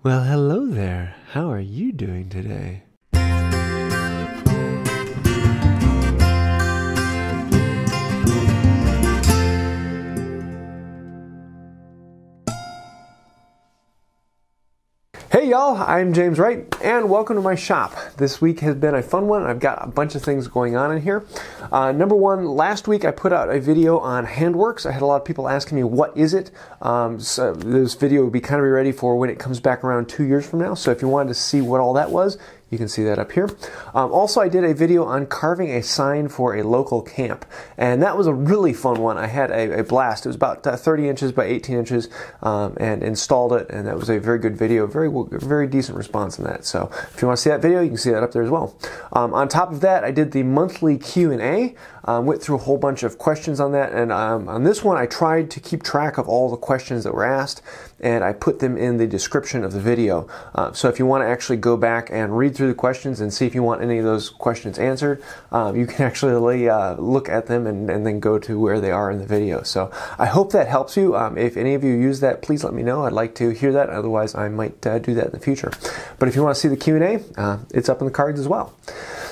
Well, hello there. How are you doing today? Hey y'all, I'm James Wright and welcome to my shop. This week has been a fun one. I've got a bunch of things going on in here. Number one, last week I put out a video on Handworks. I had a lot of people asking me, what is it? So this video will be kind of ready for when it comes back around 2 years from now. So if you wanted to see what all that was, you can see that up here. Also, I did a video on carving a sign for a local camp, and that was a really fun one. I had a blast. It was about 30 inches by 18 inches, and installed it, and that was a very good video. Very decent response on that. So if you want to see that video, you can see that up there as well. On top of that, I did the monthly Q&A. Went through a whole bunch of questions on that, and on this one I tried to keep track of all the questions that were asked, and I put them in the description of the video. So if you want to actually go back and read through the questions and see if you want any of those questions answered, you can actually look at them and then go to where they are in the video. So I hope that helps you. If any of you use that, please let me know. I'd like to hear that. Otherwise, I might do that in the future. But if you want to see the Q&A, it's up in the cards as well.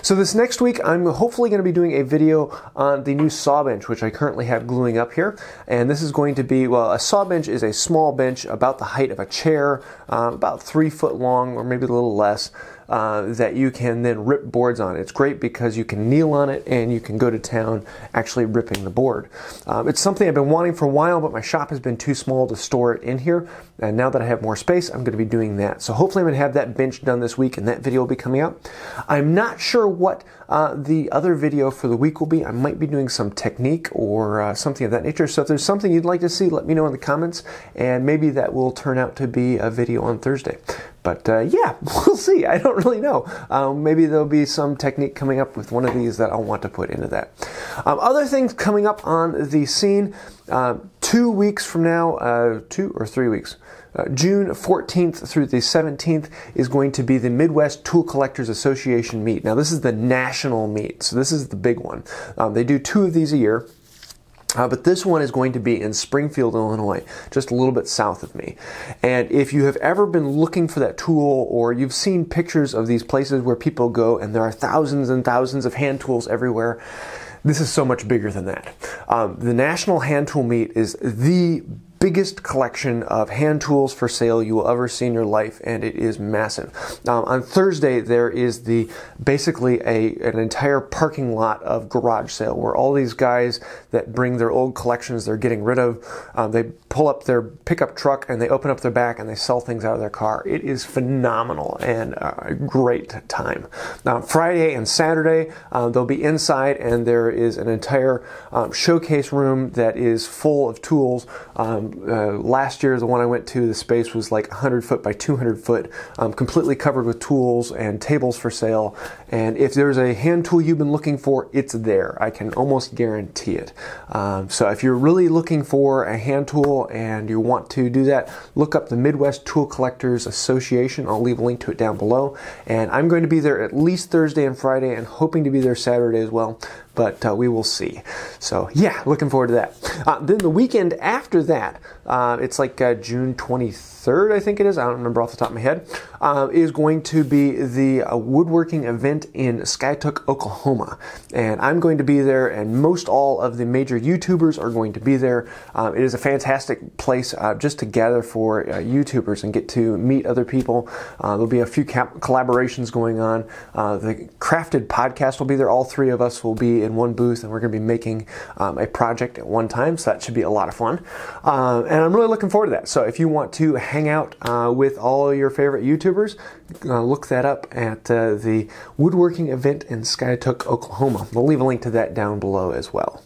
So this next week, I'm hopefully going to be doing a video on the new saw bench, which I currently have gluing up here. And this is going to be, well, a saw bench is a small bench about the height of a chair, about 3 foot long or maybe a little less, that you can then rip boards on. It's great because you can kneel on it and you can go to town actually ripping the board. It's something I've been wanting for a while, but my shop has been too small to store it in here. And now that I have more space, I'm going to be doing that. So hopefully I'm going to have that bench done this week and that video will be coming out. I'm not sure what the other video for the week will be. I might be doing some technique or something of that nature. So if there's something you'd like to see, let me know in the comments, and maybe that will turn out to be a video on Thursday. But yeah, we'll see. I don't really know. Maybe there'll be some technique coming up with one of these that I'll want to put into that. Other things coming up on the scene, 2 weeks from now, 2 or 3 weeks, June 14th through the 17th is going to be the Midwest Tool Collectors Association meet. Now this is the national meet, so this is the big one. They do 2 of these a year. But this one is going to be in Springfield, Illinois, just a little bit south of me. And if you have ever been looking for that tool, or you've seen pictures of these places where people go and there are thousands and thousands of hand tools everywhere, this is so much bigger than that. The National Hand Tool Meet is the biggest collection of hand tools for sale you will ever see in your life, and it is massive. On Thursday, there is basically an entire parking lot of garage sale where all these guys that bring their old collections they're getting rid of, they pull up their pickup truck and they open up their back and they sell things out of their car. It is phenomenal and a great time. Now, Friday and Saturday, they'll be inside, and there is an entire showcase room that is full of tools. Last year, the one I went to, the space was like 100 foot by 200 foot, completely covered with tools and tables for sale. And if there's a hand tool you've been looking for, it's there. I can almost guarantee it. So if you're really looking for a hand tool and you want to do that, look up the Midwest Tool Collectors Association. I'll leave a link to it down below. And I'm going to be there at least Thursday and Friday, and hoping to be there Saturday as well. But we will see. So yeah, looking forward to that. Then the weekend after that, it's like June 23rd, I think it is. I don't remember off the top of my head. Is going to be the woodworking event in Skytake, Oklahoma. And I'm going to be there, and most all of the major YouTubers are going to be there. It is a fantastic place just to gather for YouTubers and get to meet other people. There'll be a few collaborations going on. The Crafted podcast will be there. All 3 of us will be in one booth, and we're going to be making a project at one time, so that should be a lot of fun. And I'm really looking forward to that. So if you want to hang out with all your favorite YouTubers, look that up at the woodworking event in Skytake, Oklahoma. We'll leave a link to that down below as well.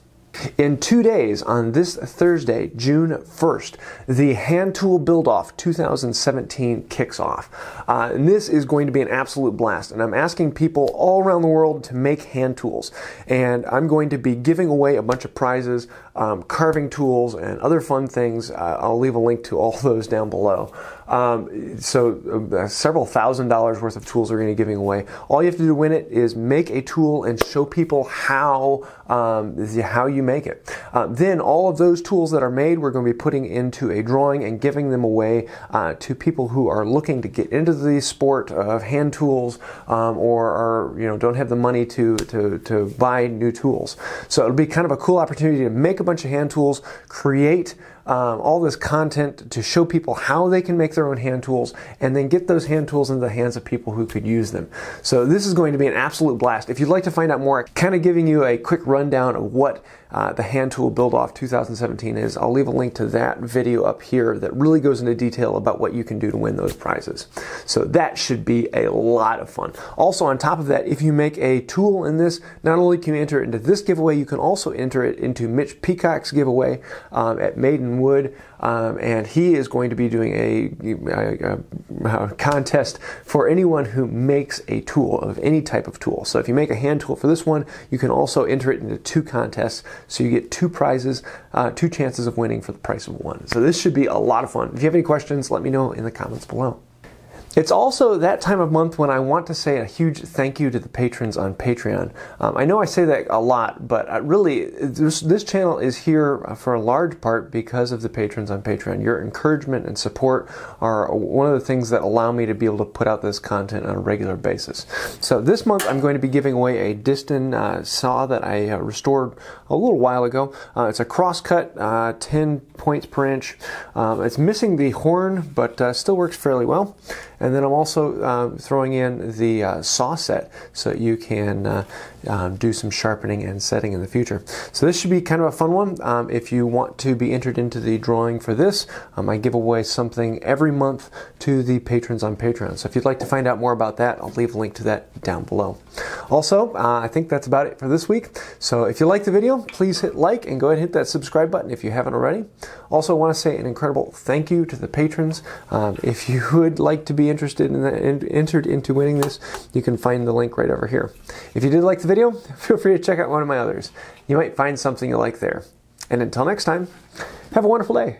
In 2 days, on this Thursday, June 1st, the Hand Tool Build-Off 2017 kicks off. And this is going to be an absolute blast. And I'm asking people all around the world to make hand tools. And I'm going to be giving away a bunch of prizes. carving tools, and other fun things. I'll leave a link to all those down below. Several $1,000s worth of tools are going to be giving away. All you have to do to win it is make a tool and show people how you make it. Then all of those tools that are made, we're going to be putting into a drawing and giving them away to people who are looking to get into the sport of hand tools, or don't have the money to buy new tools. So it'll be kind of a cool opportunity to make a bunch of hand tools, create all this content to show people how they can make their own hand tools, and then get those hand tools into the hands of people who could use them. So this is going to be an absolute blast. If you'd like to find out more, kind of giving you a quick rundown of what the Hand Tool Build-Off 2017 is, I'll leave a link to that video up here that really goes into detail about what you can do to win those prizes. So that should be a lot of fun. Also, on top of that, if you make a tool in this, not only can you enter it into this giveaway, you can also enter it into Mitch Peacock's giveaway at Maiden Wood, and he is going to be doing a contest for anyone who makes a tool of any type of tool. So if you make a hand tool for this one, you can also enter it into 2 contests, so you get 2 prizes, 2 chances of winning for the price of 1. So this should be a lot of fun. If you have any questions, let me know in the comments below. It's also that time of month when I want to say a huge thank you to the patrons on Patreon. I know I say that a lot, but really, this channel is here for a large part because of the patrons on Patreon. Your encouragement and support are one of the things that allow me to be able to put out this content on a regular basis. So this month, I'm going to be giving away a Diston saw that I restored a little while ago. It's a crosscut, 10 points per inch. It's missing the horn, but still works fairly well. And then I'm also throwing in the saw set so that you can do some sharpening and setting in the future. So this should be kind of a fun one. If you want to be entered into the drawing for this, I give away something every month to the patrons on Patreon. So if you'd like to find out more about that, I'll leave a link to that down below. Also, I think that's about it for this week. So if you like the video, please hit like and go ahead and hit that subscribe button if you haven't already. Also, I want to say an incredible thank you to the patrons. If you would like to be interested in that, entered into winning this, you can find the link right over here. If you did like the video, feel free to check out one of my others. You might find something you like there. And until next time, have a wonderful day.